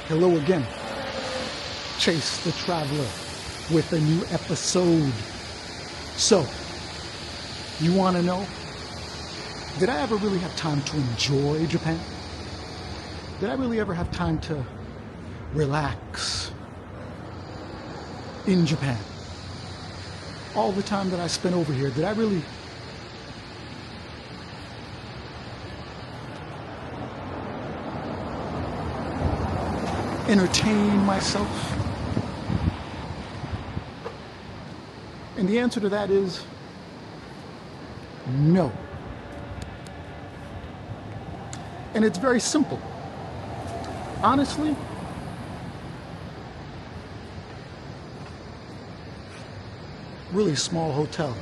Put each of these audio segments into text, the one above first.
Hello again, Chase the Traveler with a new episode. So, you want to know, did I ever really have time to enjoy Japan? Did I really ever have time to relax in Japan? All the time that I spent over here, did I really entertain myself? And the answer to that is no. And it's very simple. Honestly, really small hotel,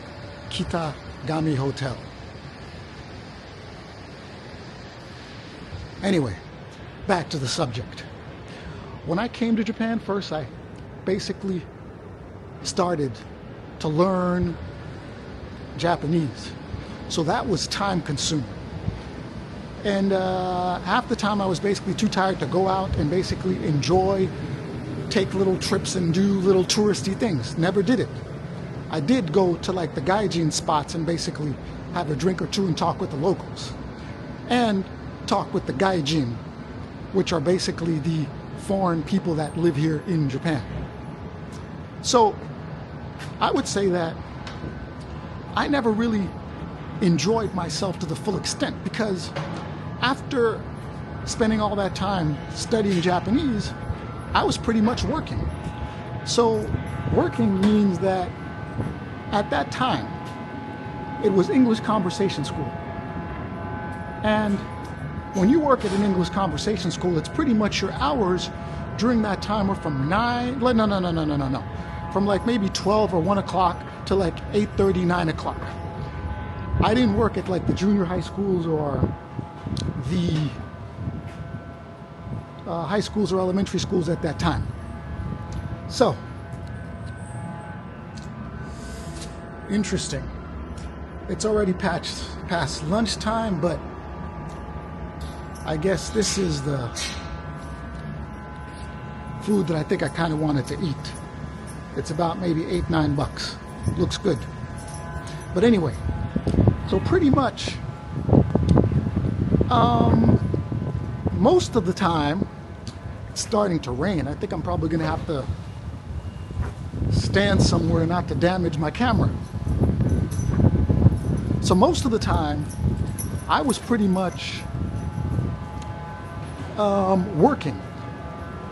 Kitagami Hotel. Anyway, back to the subject. When I came to Japan first, I basically started to learn Japanese. So that was time consuming. And half the time I was basically too tired to go out and basically enjoy, take little trips and do little touristy things. Never did it. I did go to like the gaijin spots and basically have a drink or two and talk with the locals. And talk with the gaijin, which are basically the foreign people that live here in Japan. So I would say that I never really enjoyed myself to the full extent, because after spending all that time studying Japanese, I was pretty much working. So working means that at that time it was English conversation school. And when you work at an English conversation school, it's pretty much your hours during that time are from from like maybe 12 or 1 o'clock to like 8:30, 9 o'clock. I didn't work at like the junior high schools or the high schools or elementary schools at that time. So, interesting. It's already past lunchtime, but I guess this is the food that I think I kind of wanted to eat. It's about maybe $8-9. Looks good. But anyway, so pretty much most of the time it's starting to rain. I think I'm probably going to have to stand somewhere not to damage my camera. So most of the time I was pretty much working,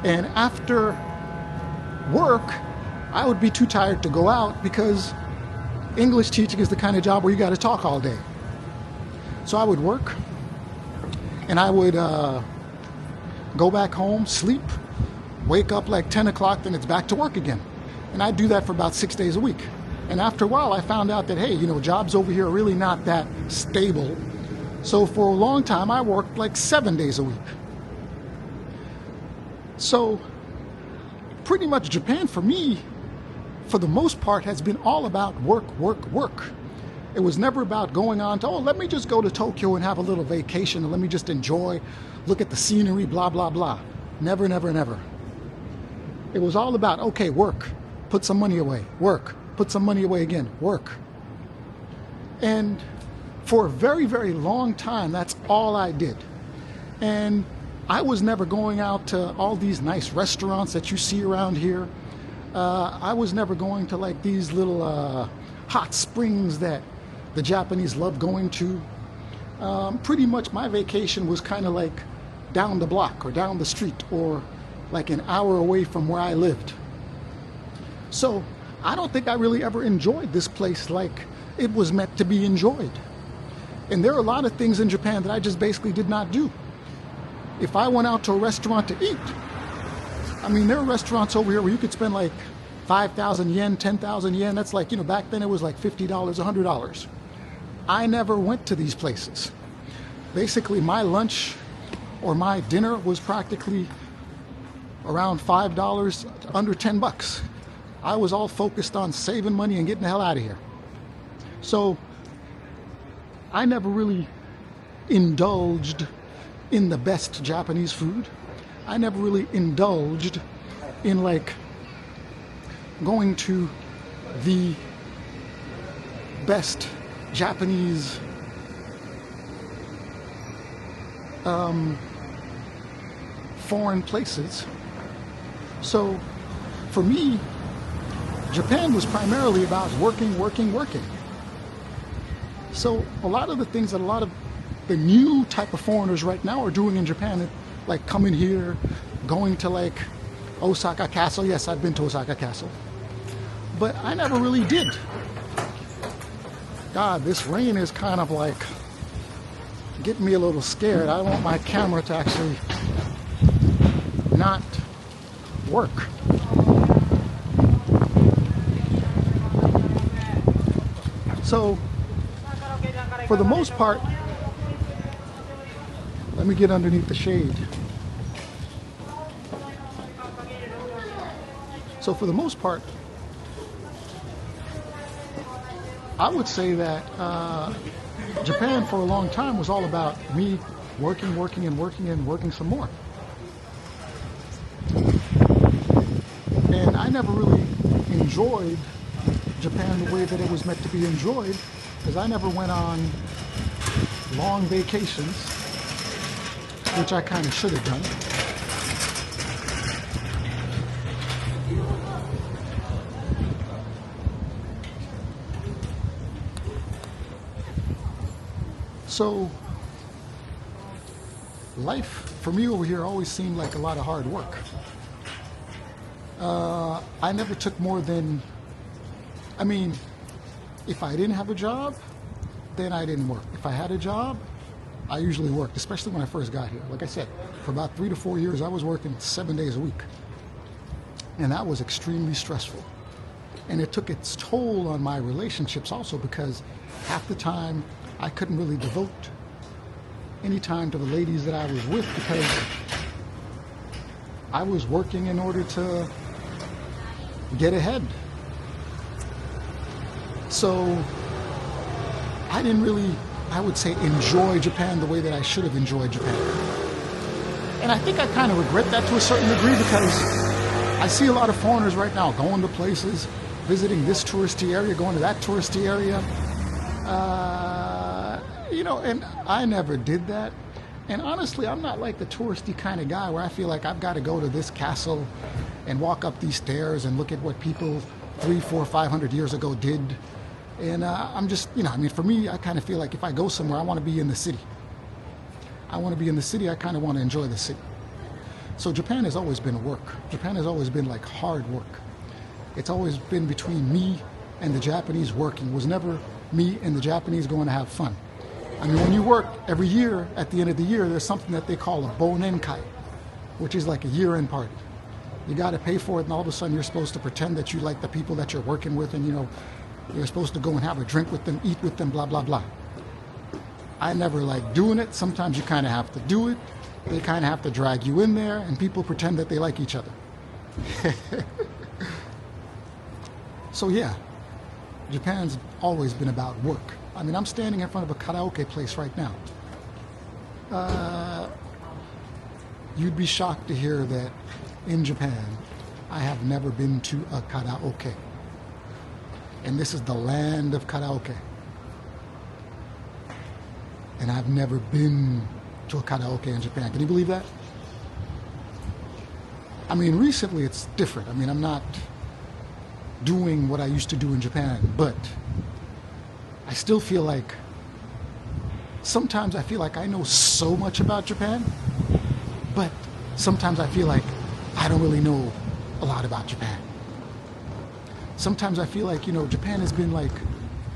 and after work I would be too tired to go out, because English teaching is the kind of job where you got to talk all day. So I would work, and I would go back home, sleep, wake up like 10 o'clock, then it's back to work again. And I'd do that for about 6 days a week. And after a while I found out that, hey, you know, jobs over here are really not that stable. So for a long time I worked like 7 days a week. So pretty much Japan for me, for the most part, has been all about work, work, work. It was never about going on to, oh, let me just go to Tokyo and have a little vacation, and let me just enjoy, look at the scenery, blah, blah, blah. Never, never, never. It was all about, okay, work, put some money away, work, put some money away again, work. And for a very, very long time, that's all I did. And I was never going out to all these nice restaurants that you see around here. I was never going to like these little hot springs that the Japanese love going to. Pretty much my vacation was kind of like down the block or down the street or like an hour away from where I lived. So I don't think I really ever enjoyed this place like it was meant to be enjoyed. And there are a lot of things in Japan that I just basically did not do. If I went out to a restaurant to eat, I mean, there are restaurants over here where you could spend like 5,000 yen, 10,000 yen. That's like, you know, back then it was like $50, $100. I never went to these places. Basically, my lunch or my dinner was practically around $5 to under $10. I was all focused on saving money and getting the hell out of here. So I never really indulged in the best Japanese food. I never really indulged in like going to the best Japanese foreign places. So for me, Japan was primarily about working, working, working. So a lot of the things that a lot of the new type of foreigners right now are doing in Japan, like coming here, going to like Osaka Castle. Yes, I've been to Osaka Castle. But I never really did. God, this rain is kind of like getting me a little scared. I want my camera to actually not work. So, for the most part, let me get underneath the shade. So for the most part, I would say that Japan for a long time was all about me working, working, and working, and working some more. And I never really enjoyed Japan the way that it was meant to be enjoyed, because I never went on long vacations, which I kind of should have done. So life for me over here always seemed like a lot of hard work. I never took more than, I mean, if I didn't have a job, then I didn't work. If I had a job, I usually worked, especially when I first got here. Like I said, for about 3 to 4 years, I was working 7 days a week. And that was extremely stressful. And it took its toll on my relationships also, because half the time I couldn't really devote any time to the ladies that I was with, because I was working in order to get ahead. So I didn't really, I would say, enjoy Japan the way that I should have enjoyed Japan. And I think I kind of regret that to a certain degree, because I see a lot of foreigners right now going to places, visiting this touristy area, going to that touristy area. You know, and I never did that. And honestly, I'm not like the touristy kind of guy where I feel like I've got to go to this castle and walk up these stairs and look at what people 300, 400, 500 years ago did. And I'm just, you know, I mean, for me, I kind of feel like if I go somewhere, I want to be in the city. I want to be in the city. I kind of want to enjoy the city. So Japan has always been work. Japan has always been like hard work. It's always been between me and the Japanese working. It was never me and the Japanese going to have fun. I mean, when you work every year, at the end of the year, there's something that they call a bonenkai, which is like a year-end party. You got to pay for it, and all of a sudden you're supposed to pretend that you like the people that you're working with, and, you know, you're supposed to go and have a drink with them, eat with them, blah, blah, blah. I never like doing it. Sometimes you kind of have to do it. They kind of have to drag you in there, and people pretend that they like each other. So yeah, Japan's always been about work. I mean, I'm standing in front of a karaoke place right now. You'd be shocked to hear that in Japan, I have never been to a karaoke. And this is the land of karaoke. And I've never been to a karaoke in Japan. Can you believe that? I mean, recently it's different. I mean, I'm not doing what I used to do in Japan, but I still feel like, sometimes I feel like I know so much about Japan, but sometimes I feel like I don't really know a lot about Japan. Sometimes I feel like, you know, Japan has been like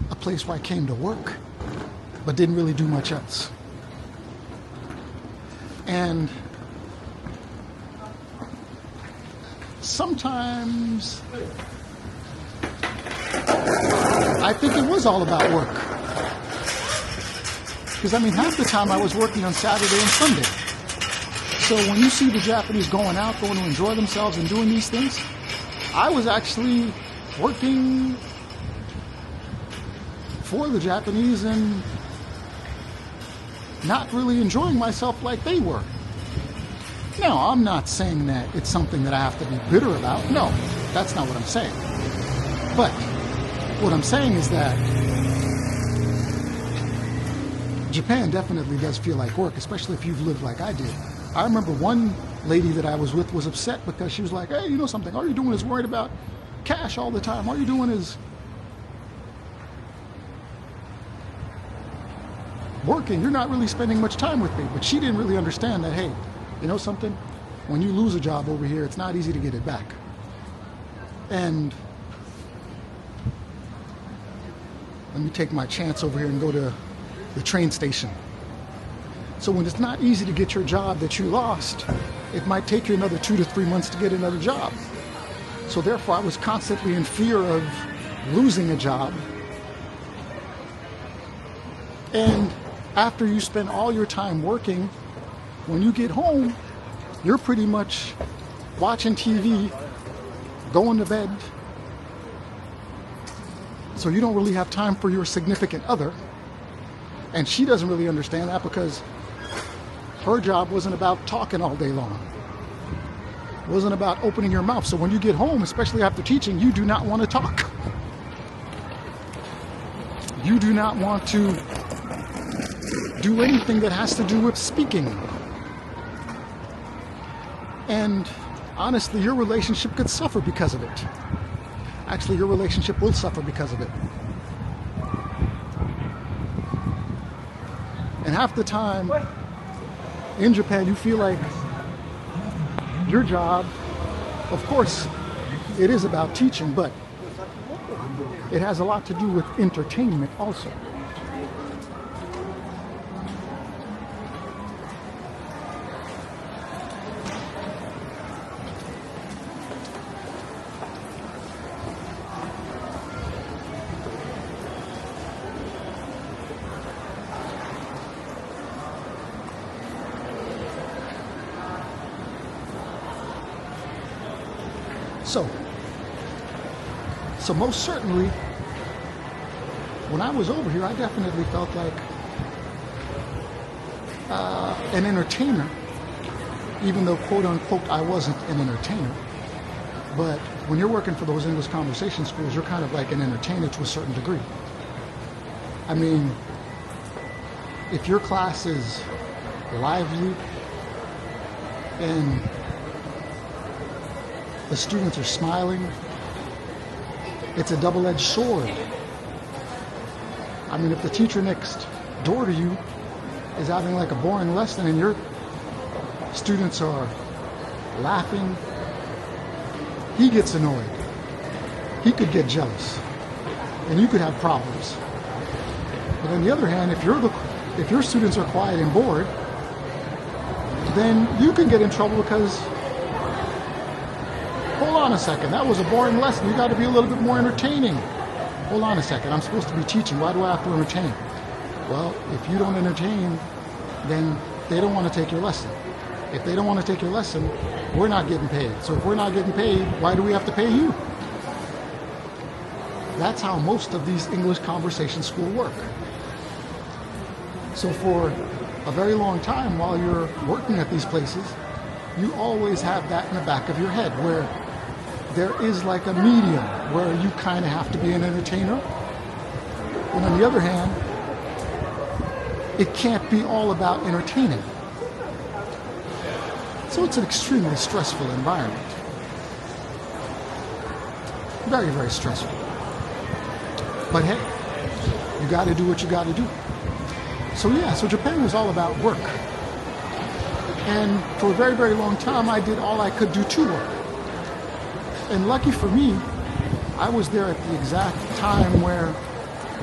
a place where I came to work, but didn't really do much else. And sometimes I think it was all about work. Because I mean, half the time I was working on Saturday and Sunday. So when you see the Japanese going out, going to enjoy themselves and doing these things, I was actually working for the Japanese and not really enjoying myself like they were. Now, I'm not saying that it's something that I have to be bitter about. No, that's not what I'm saying. But what I'm saying is that Japan definitely does feel like work, especially if you've lived like I did. I remember one lady that I was with was upset because she was like, hey, you know something, all you're doing is worried about cash all the time. All you're doing is working. You're not really spending much time with me. But she didn't really understand that, hey, you know something? When you lose a job over here, it's not easy to get it back. And let me take my chance over here and go to the train station. So when it's not easy to get your job that you lost, it might take you another 2 to 3 months to get another job. So therefore, I was constantly in fear of losing a job. And after you spend all your time working, when you get home, you're pretty much watching TV, going to bed. So you don't really have time for your significant other. And she doesn't really understand that because her job wasn't about talking all day long. It wasn't about opening your mouth. So when you get home, especially after teaching, you do not want to talk. You do not want to do anything that has to do with speaking. And honestly, your relationship could suffer because of it. Actually, your relationship will suffer because of it. And half the time in Japan, you feel like your job, of course, it is about teaching, but it has a lot to do with entertainment also. So most certainly, when I was over here, I definitely felt like an entertainer, even though, quote unquote, I wasn't an entertainer. But when you're working for those English conversation schools, you're kind of like an entertainer to a certain degree. I mean, if your class is lively and the students are smiling, it's a double-edged sword. I mean, if the teacher next door to you is having like a boring lesson and your students are laughing, he gets annoyed. He could get jealous. And you could have problems. But on the other hand, if your students are quiet and bored, then you can get in trouble because, hold on a second, that was a boring lesson. You got to be a little bit more entertaining. Hold on a second, I'm supposed to be teaching. Why do I have to entertain? Well, if you don't entertain, then they don't want to take your lesson. If they don't want to take your lesson, we're not getting paid. So if we're not getting paid, why do we have to pay you? That's how most of these English conversation schools work. So for a very long time while you're working at these places, you always have that in the back of your head where there is like a medium where you kind of have to be an entertainer. And on the other hand, it can't be all about entertaining. So it's an extremely stressful environment. Very, very stressful. But hey, you got to do what you got to do. So yeah, so Japan was all about work. And for a very, very long time, I did all I could do to work. And lucky for me, I was there at the exact time where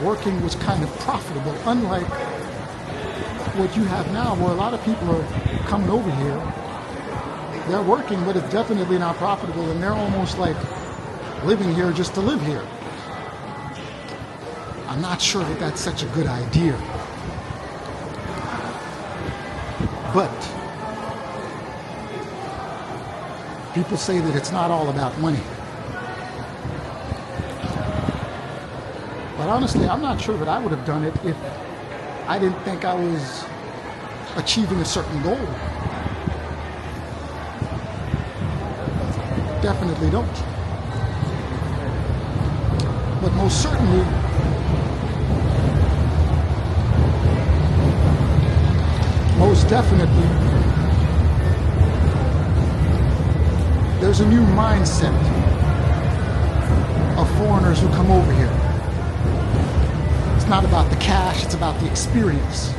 working was kind of profitable, unlike what you have now, where a lot of people are coming over here. They're working, but it's definitely not profitable, and they're almost like living here just to live here. I'm not sure that that's such a good idea. But People say that it's not all about money. But honestly, I'm not sure that I would have done it if I didn't think I was achieving a certain goal. Definitely don't. But most certainly, most definitely, there's a new mindset of foreigners who come over here. It's not about the cash, it's about the experience.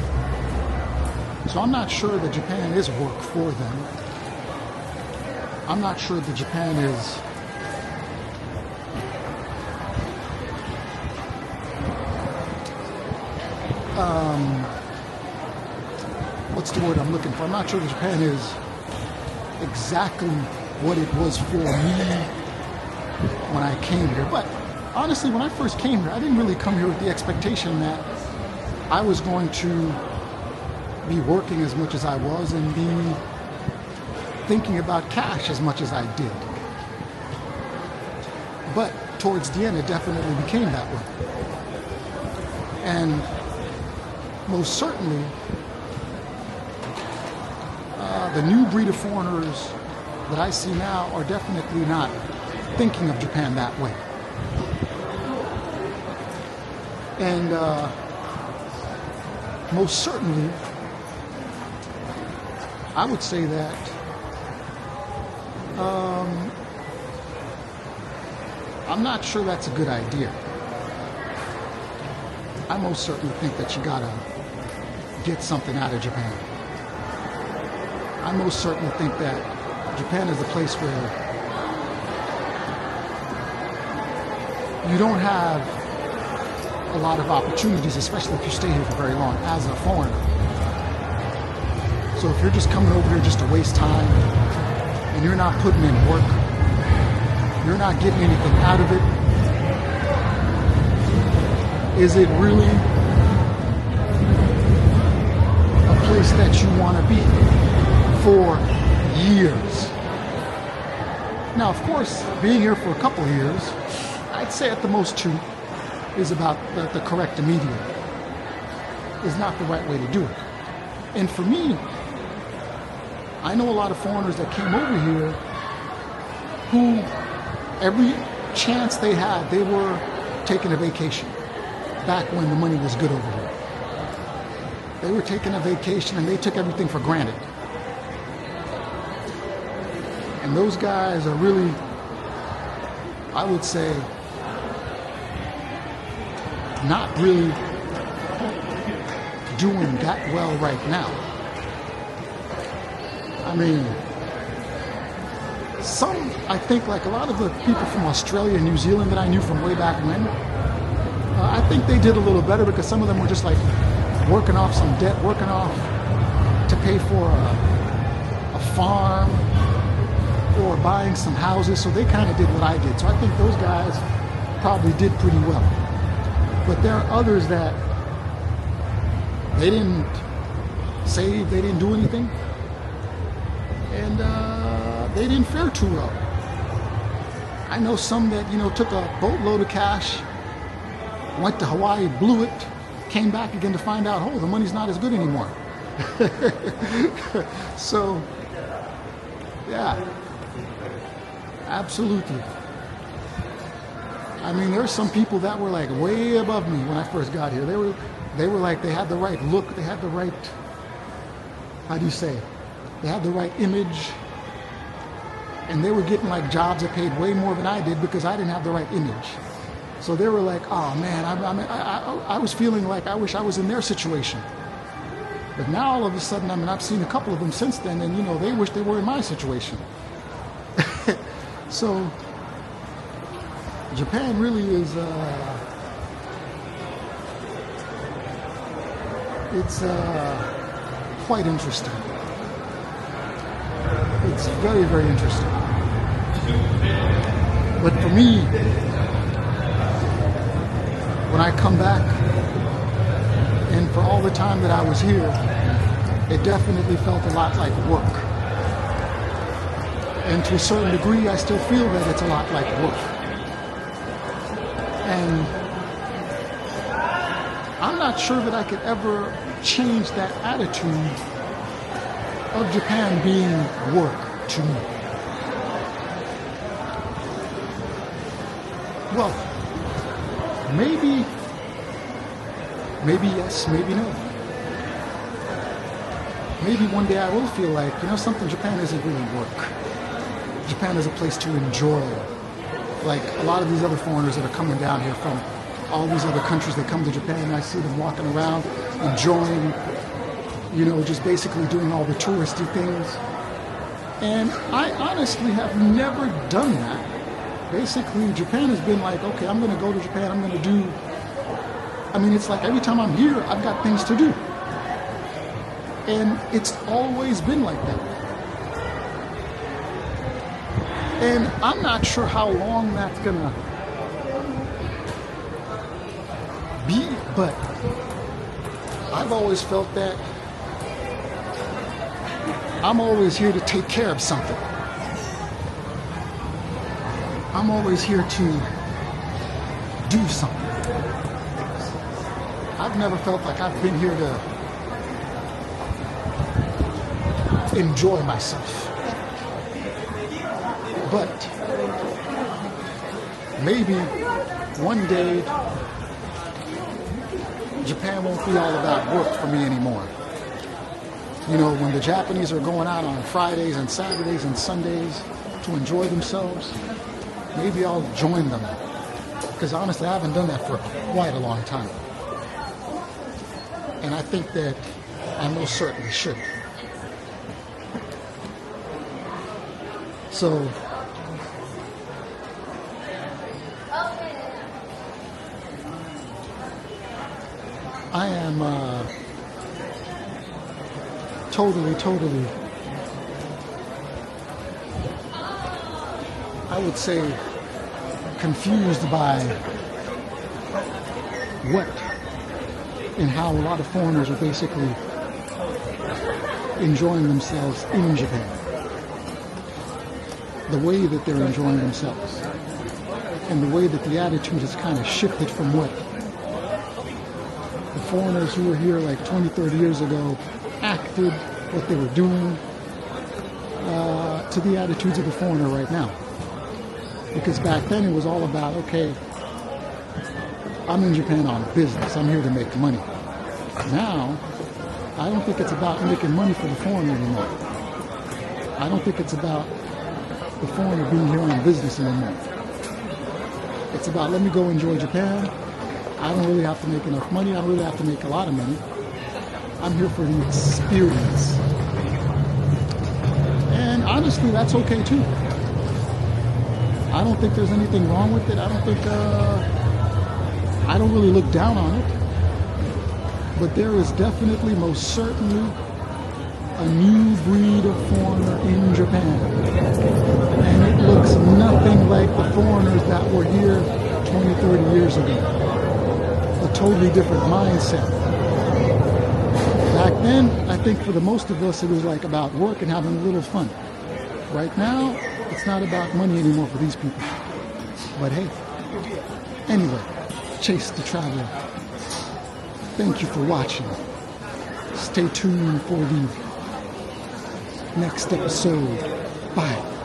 So I'm not sure that Japan is work for them. I'm not sure that Japan is what's the word I'm looking for? I'm not sure that Japan is exactly what it was for me when I came here. But honestly, when I first came here, I didn't really come here with the expectation that I was going to be working as much as I was and be thinking about cash as much as I did. But towards the end, it definitely became that way. And most certainly, the new breed of foreigners that I see now are definitely not thinking of Japan that way. And most certainly, I would say that I'm not sure that's a good idea. I most certainly think that you gotta get something out of Japan. I most certainly think that Japan is a place where you don't have a lot of opportunities, especially if you stay here for very long as a foreigner. So if you're just coming over here just to waste time and you're not putting in work, you're not getting anything out of it, is it really a place that you want to be for years? Now, of course, being here for a couple of years, I'd say at the most 2, is about the correct medium, is not the right way to do it. And for me, I know a lot of foreigners that came over here who every chance they had, they were taking a vacation back when the money was good over here. They were taking a vacation and they took everything for granted. And those guys are really, I would say, not really doing that well right now. I mean, I think like a lot of the people from Australia and New Zealand that I knew from way back when, I think they did a little better because some of them were just like working off some debt, working off to pay for a farm or buying some houses. So they kind of did what I did. So I think those guys probably did pretty well. But there are others that they didn't save, they didn't do anything, and they didn't fare too well. I know some that, took a boatload of cash, went to Hawaii, blew it, came back again to find out, the money's not as good anymore. So, yeah, absolutely. I mean, there are some people that were like way above me when I first got here. They were like, they had the right look, they had the right, how do you say it? They had the right image, and they were getting like jobs that paid way more than I did because I didn't have the right image. So they were like, oh man, I was feeling like I wish I was in their situation. But now all of a sudden, I've seen a couple of them since then, and they wish they were in my situation. So Japan really is, it's quite interesting. It's very, very interesting. But for me, when I come back, and for all the time that I was here, it definitely felt a lot like work. And to a certain degree, I still feel that it's a lot like work. And I'm not sure that I could ever change that attitude of Japan being work to me. Well, maybe yes, maybe no. Maybe one day I will feel like, something, Japan isn't really work. Japan is a place to enjoy. Like a lot of these other foreigners that are coming down here from all these other countries, they come to Japan and I see them walking around, enjoying, just basically doing all the touristy things. And I honestly have never done that. Basically, Japan has been like, okay, I'm going to go to Japan, I'm going to do, it's like every time I'm here, I've got things to do. And it's always been like that. And I'm not sure how long that's going to be, but I've always felt that I'm always here to take care of something. I'm always here to do something. I've never felt like I've been here to enjoy myself. But maybe one day Japan won't be all about work for me anymore. When the Japanese are going out on Fridays and Saturdays and Sundays to enjoy themselves, maybe I'll join them. Because honestly, I haven't done that for quite a long time. And I think that I most certainly should. So, I am totally, I would say, confused by what and how a lot of foreigners are basically enjoying themselves in Japan. The way that they're enjoying themselves. And the way that the attitude has kind of shifted from what the foreigners who were here like 20, 30 years ago acted, what they were doing, to the attitudes of the foreigner right now. Because back then it was all about, okay, I'm in Japan on business, I'm here to make money. Now, I don't think it's about making money for the foreigner anymore. I don't think it's about the foreigner being here on business anymore. It's about, let me go enjoy Japan. I don't really have to make enough money. I don't really have to make a lot of money. I'm here for the experience. And honestly, that's okay too. I don't think there's anything wrong with it. I don't really look down on it. But there is definitely, most certainly, a new breed of foreigner in Japan. And it looks nothing like the foreigners that were here 20, 30 years ago. A totally different mindset. Back then, I think for the most of us, it was like about work and having a little fun. Right now, it's not about money anymore for these people. But hey, anyway, Chase the Traveler. Thank you for watching. Stay tuned for the next episode. Bye.